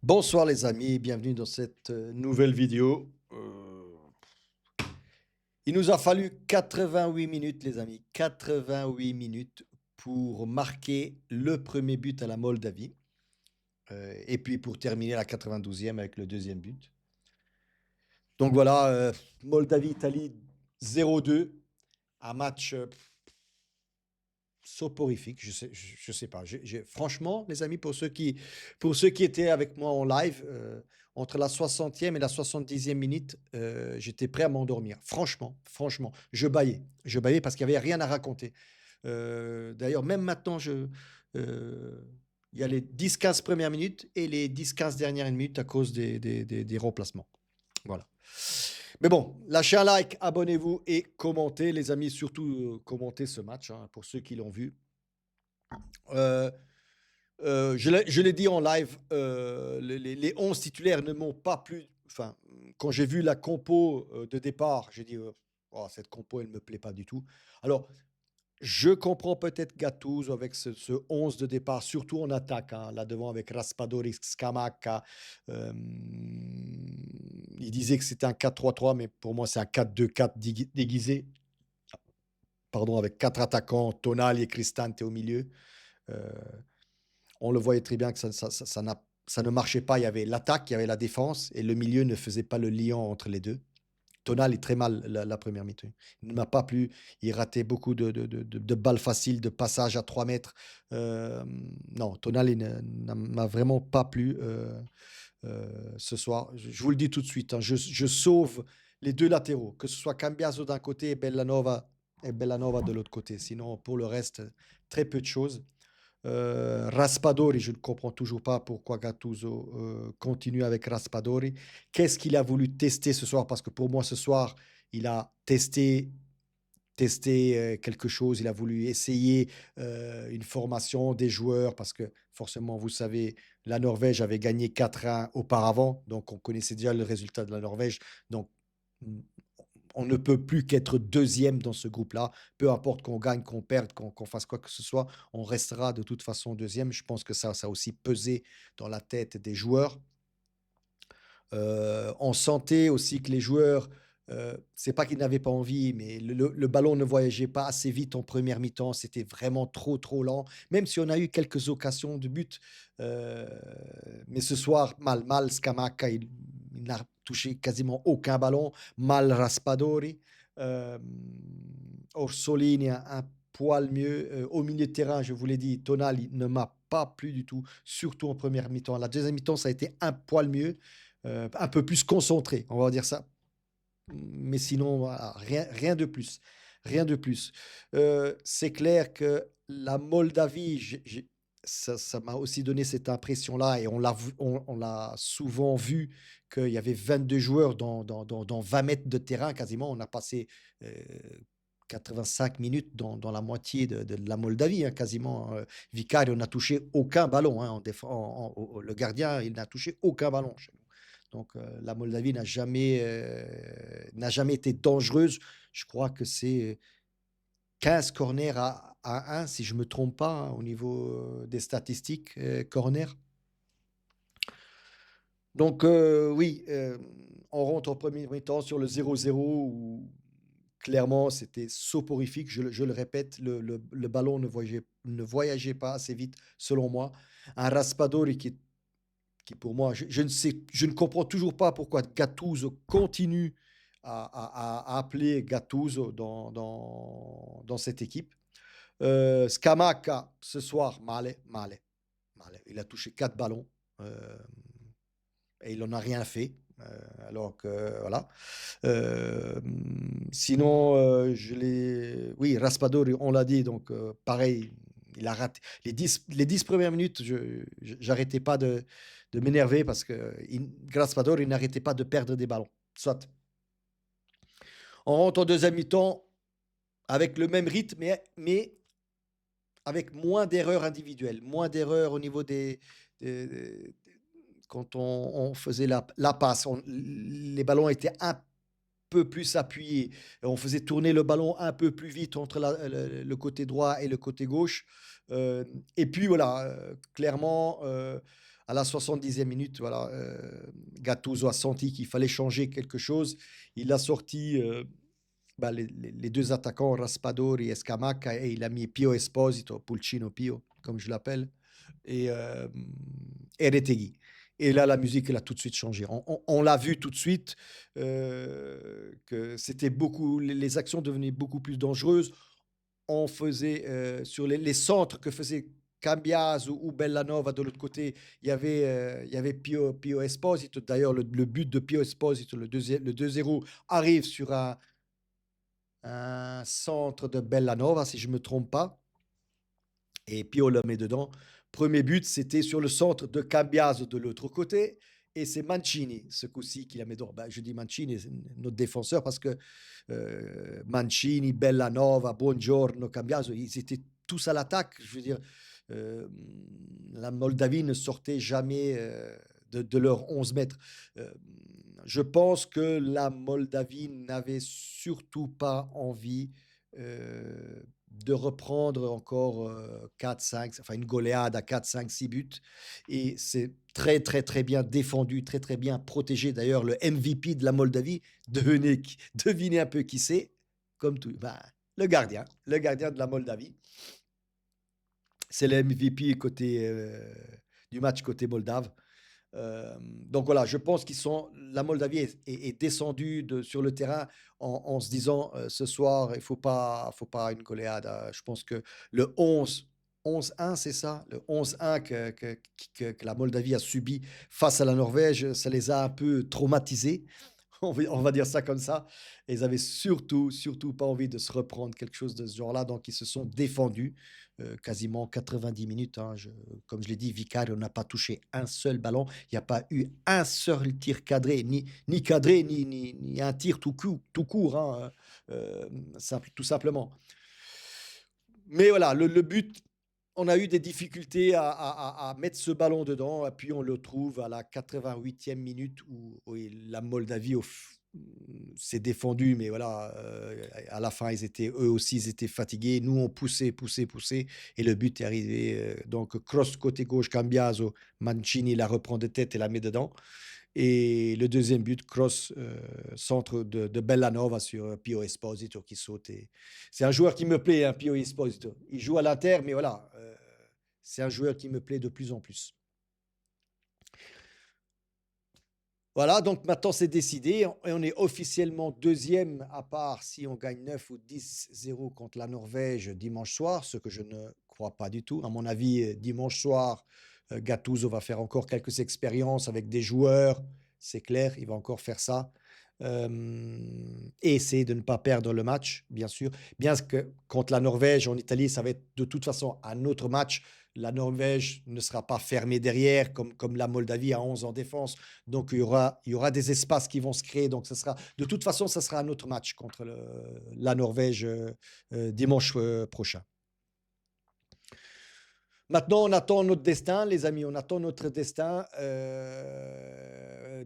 Bonsoir les amis, bienvenue dans cette nouvelle vidéo. Il nous a fallu 88 minutes les amis, 88 minutes pour marquer le premier but à la Moldavie et puis pour terminer la 92e avec le deuxième but. Donc voilà, Moldavie-Italie 0-2, un match soporifique, je sais pas. Franchement, les amis, pour ceux qui étaient avec moi en live, entre la 60e et la 70e minute, j'étais prêt à m'endormir. Franchement, je bâillais parce qu'il y avait rien à raconter. D'ailleurs, même maintenant, il y a les 10-15 premières minutes et les 10-15 dernières minutes à cause des remplacements. Voilà. Mais bon, lâchez un like, abonnez-vous et commentez, les amis, surtout commentez ce match hein, pour ceux qui l'ont vu. Euh, je l'ai dit en live, les 11 titulaires ne m'ont pas plu. Enfin, quand j'ai vu la compo de départ, j'ai dit oh, cette compo, elle ne me plaît pas du tout. Alors, je comprends peut-être Gattuso avec ce 11 de départ, surtout en attaque, hein, là devant avec Raspadori, Scamacca. Il disait que c'était un 4-3-3, mais pour moi, c'est un 4-2-4 déguisé. Pardon, avec quatre attaquants, Tonali et Cristante au milieu. Euh, on le voyait très bien que ça ne marchait pas. Il y avait l'attaque, il y avait la défense, et le milieu ne faisait pas le lien entre les deux. Tonal est très mal la première mi-temps. Il ne m'a pas plu. Il ratait beaucoup de balles faciles, de passages à 3 mètres. Non, Tonal ne m'a vraiment pas plu ce soir. Je vous le dis tout de suite, hein, je sauve les deux latéraux, que ce soit Cambiaso d'un côté et Bellanova de l'autre côté. Sinon, pour le reste, très peu de choses. Raspadori, je ne comprends toujours pas pourquoi Gattuso continue avec Raspadori. Qu'est-ce qu'il a voulu tester ce soir? Parce que pour moi, ce soir, il a testé quelque chose. Il a voulu essayer une formation des joueurs parce que forcément, vous savez, la Norvège avait gagné 4-1 auparavant. Donc, on connaissait déjà le résultat de la Norvège. Donc, on ne peut plus qu'être deuxième dans ce groupe-là. Peu importe qu'on gagne, qu'on perde, qu'on fasse quoi que ce soit, on restera de toute façon deuxième. Je pense que ça a aussi pesé dans la tête des joueurs. On sentait aussi que les joueurs, c'est pas qu'ils n'avaient pas envie, mais le ballon ne voyageait pas assez vite en première mi-temps. C'était vraiment trop lent. Même si on a eu quelques occasions de but, euh, mais ce soir, mal. Scamacca, il n'a touché quasiment aucun ballon. Mal Raspadori. Euh, Orsolini, un poil mieux. Au milieu de terrain, je vous l'ai dit, Tonali ne m'a pas plu du tout, surtout en première mi-temps. La deuxième mi-temps, ça a été un poil mieux un peu plus concentré, on va dire ça. Mais sinon, voilà, rien de plus. Rien de plus. C'est clair que la Moldavie, ça m'a aussi donné cette impression-là, et on l'a souvent vu qu'il y avait 22 joueurs dans 20 mètres de terrain quasiment. On a passé 85 minutes dans la moitié de la Moldavie, hein, quasiment. Vicario n'a touché aucun ballon. Hein, le gardien, il n'a touché aucun ballon chez nous. Donc la Moldavie n'a jamais été dangereuse. Je crois que c'est 15 corners à 1, si je ne me trompe pas, hein, au niveau des statistiques corner. Donc oui, on rentre en premier temps sur le 0-0 où clairement c'était soporifique. Je le répète, le ballon ne voyageait pas assez vite selon moi. Un Raspadori qui pour moi, je ne comprends toujours pas pourquoi Gattuso continue à appeler Gattuso dans cette équipe. Scamacca, ce soir, male. Il a touché 4 ballons et il n'en a rien fait. Alors que voilà. Euh, Sinon, oui, Raspadori, on l'a dit, donc pareil, il a raté. Les 10 premières minutes, j'arrêtais pas de m'énerver parce que Raspadori n'arrêtait pas de perdre des ballons. Soit. On rentre en deuxième mi-temps avec le même rythme, mais avec moins d'erreurs individuelles, moins d'erreurs au niveau des- quand on faisait la passe. Les ballons étaient un peu plus appuyés. On faisait tourner le ballon un peu plus vite entre le côté droit et le côté gauche. Et puis voilà, clairement, à la 70e minute, voilà, Gattuso a senti qu'il fallait changer quelque chose. Il a sorti bah, les deux attaquants, Raspadori et Scamacca, et il a mis Pio Esposito, Pulcino Pio, comme je l'appelle, et, euh, et Retegui. Et là, la musique, elle a tout de suite changé. On l'a vu tout de suite que c'était beaucoup, les actions devenaient beaucoup plus dangereuses. On faisait sur les centres que faisait Cambias ou Bellanova de l'autre côté, il y avait Pio Esposito. D'ailleurs, le but de Pio Esposito, le 2-0, arrive sur un centre de Bellanova, si je ne me trompe pas, et Pio le met dedans. Premier but, c'était sur le centre de Cambias de l'autre côté, et c'est Mancini, ce coup-ci, qui la met dedans. Ben, je dis Mancini, c'est notre défenseur, parce que Mancini, Bellanova, Buongiorno, Cambiaso, ils étaient tous à l'attaque. Je veux dire, euh, la Moldavie ne sortait jamais de leurs 11 mètres. Euh, je pense que la Moldavie n'avait surtout pas envie de reprendre encore 4, 5, enfin une goléade à 4, 5, 6 buts. Et c'est très, très, très bien défendu, très, très bien protégé. D'ailleurs, le MVP de la Moldavie, devinez un peu qui c'est, comme tout. Ben, le gardien de la Moldavie. C'est le MVP du match côté moldave. Donc voilà, je pense la Moldavie est descendue sur le terrain en se disant ce soir, il faut pas une goléade. Je pense que le 11-1, c'est ça, le 11-1 que la Moldavie a subi face à la Norvège, ça les a un peu traumatisés. On va dire ça comme ça. Et ils avaient surtout, surtout pas envie de se reprendre quelque chose de ce genre-là. Donc, ils se sont défendus quasiment 90 minutes. Hein. Comme je l'ai dit, Vicario n'a pas touché un seul ballon. Il n'y a pas eu un seul tir cadré, ni cadré, ni un tir tout court, hein, tout simplement. Mais voilà, le but, on a eu des difficultés à mettre ce ballon dedans, et puis on le trouve à la 88e minute où la Moldavie s'est défendue, mais voilà, à la fin, eux aussi, ils étaient fatigués. Nous, on poussait, poussait, poussait, et le but est arrivé. Donc, cross côté gauche, Cambiaso, Mancini la reprend de tête et la met dedans. Et le deuxième but, cross, centre de Bellanova sur Pio Esposito qui saute. C'est un joueur qui me plaît, hein, Pio Esposito. Il joue à l'Inter, mais voilà, c'est un joueur qui me plaît de plus en plus. Voilà, donc maintenant c'est décidé et on est officiellement deuxième, à part si on gagne 9 ou 10-0 contre la Norvège dimanche soir, ce que je ne crois pas du tout. À mon avis, dimanche soir, Gattuso va faire encore quelques expériences avec des joueurs, c'est clair, il va encore faire ça. Et essayer de ne pas perdre le match, bien sûr. Bien que contre la Norvège en Italie, ça va être de toute façon un autre match. La Norvège ne sera pas fermée derrière comme la Moldavie à 11 en défense. Donc, il y aura des espaces qui vont se créer. Donc, de toute façon, ça sera un autre match contre la Norvège dimanche prochain. Maintenant, on attend notre destin, les amis. On attend notre destin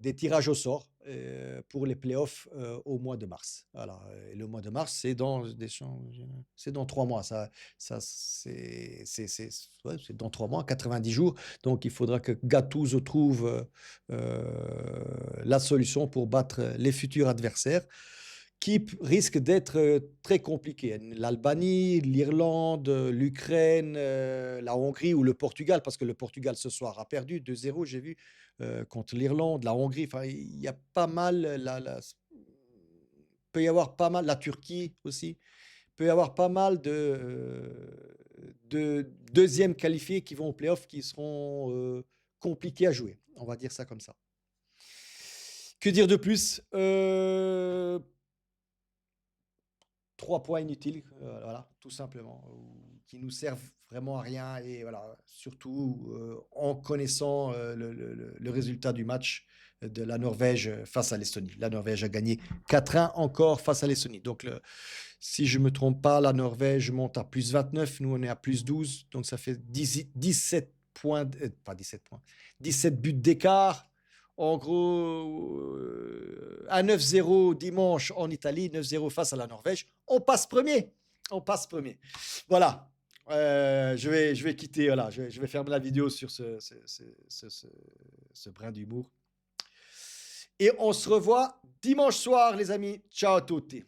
des tirages au sort pour les playoffs au mois de mars. Voilà. Et le mois de mars, c'est dans 3 mois. C'est dans 3 mois, 90 jours. Donc, il faudra que Gattuso trouve la solution pour battre les futurs adversaires qui risque d'être très compliqué. L'Albanie, l'Irlande, l'Ukraine, la Hongrie ou le Portugal, parce que le Portugal ce soir a perdu 2-0, j'ai vu, contre l'Irlande, la Hongrie. Enfin, il y a pas mal, peut y avoir pas mal, la Turquie aussi, il peut y avoir pas mal de deuxièmes qualifiés qui vont au playoff qui seront compliqués à jouer. On va dire ça comme ça. Que dire de plus 3 points inutiles, voilà, tout simplement, qui nous servent vraiment à rien. Et voilà, surtout en connaissant le résultat du match de la Norvège face à l'Estonie. La Norvège a gagné 4-1 encore face à l'Estonie. Donc, si je ne me trompe pas, la Norvège monte à plus 29, nous on est à plus 12, donc ça fait 17 points, pas 17 points, 17 buts d'écart. En gros, à 9-0 dimanche en Italie, 9-0 face à la Norvège, on passe premier. On passe premier. Voilà. Je vais quitter, voilà, je vais fermer la vidéo sur ce brin d'humour et on se revoit dimanche soir les amis. Ciao à tutti.